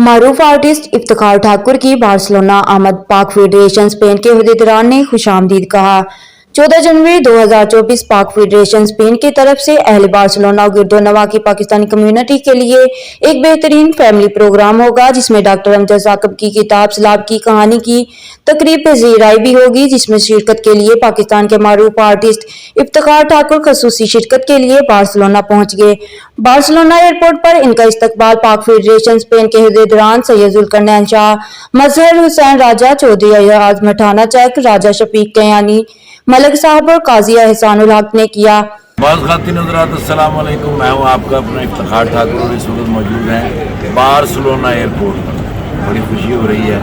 मारूफ artist Iftikhar Thakur की Barcelona आमद पाक फेडरेशन स्पेन के अहदेदारान ने खुशामदीद कहा। 14 जनवरी 2024 पाक फेडरेशन स्पेन की तरफ से अहले बार्सिलोना और गिरदोनवा की पाकिस्तानी कम्युनिटी के लिए एक बेहतरीन फैमिली प्रोग्राम होगा, जिसमें डॉक्टर अमजद साकब की किताब सलाब की कहानी की तकरीब पजीराई भी होगी, जिसमें शिरकत के लिए पाकिस्तान के मारूफ आर्टिस्ट इफ्तिखार ठाकुर खसूसी शिरकत के लिए बार्सिलोना पहुंच गए। बार्सिलोना एयरपोर्ट पर इनका इस्तकबाल पाक फेडरेशन स्पेन के अहदेदारान सैयद जुल्करनैन शाह, मजहर हुसैन राजा, चौधरी अयाज मठाना चक, राजा शफीक कयानी, मलिक साहब और काजी एहसानुल हक ने किया। अस्सलाम वालेकुम, मैं हूँ आपका अपना इफ्तिखार ठाकुर और इस वक्त मौजूद हैं बार्सिलोना एयरपोर्ट पर। बड़ी खुशी हो रही है,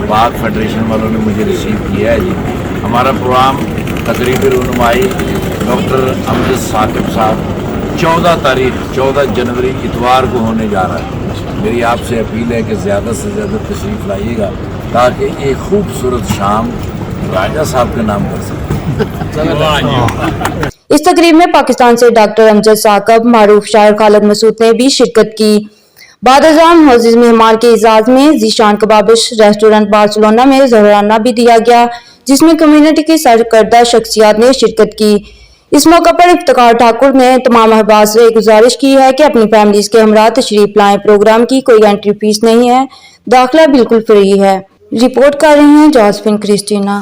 पाक फेडरेशन वालों ने मुझे रिसीव किया है जी। हमारा प्रोग्राम तकरीब रहनुमाई डॉक्टर अमजद साकिब साहब 14 जनवरी इतवार को होने जा रहा है। मेरी आपसे अपील है कि ज़्यादा से ज़्यादा तशरीफ़ लाइएगा ताकि एक खूबसूरत शाम राजा साहब के नाम कर सकें। इस तकरीब में पाकिस्तान से डॉक्टर अमजद साकब, मारूफ शायर खालिद मसूद ने भी शिरकत की। बादशाह मोअज़्ज़िज़ मेहमान के इजाज़ में ज़ीशान कबाबिश रेस्टोरेंट बार्सिलोना में ज़हराना भी दिया गया, जिसमें कम्युनिटी की सरकर्दा शख्सियात ने शिरकत की। इस मौके पर इफ्तिखार ठाकुर ने तमाम अहबाब से गुजारिश की है कि अपनी फैमिलीज के हमरा तशरीफ लाएं। प्रोग्राम की कोई एंट्री फीस नहीं है, दाखिला बिल्कुल फ्री है। रिपोर्ट कर रही हैं जॉसफिन क्रिस्टीना।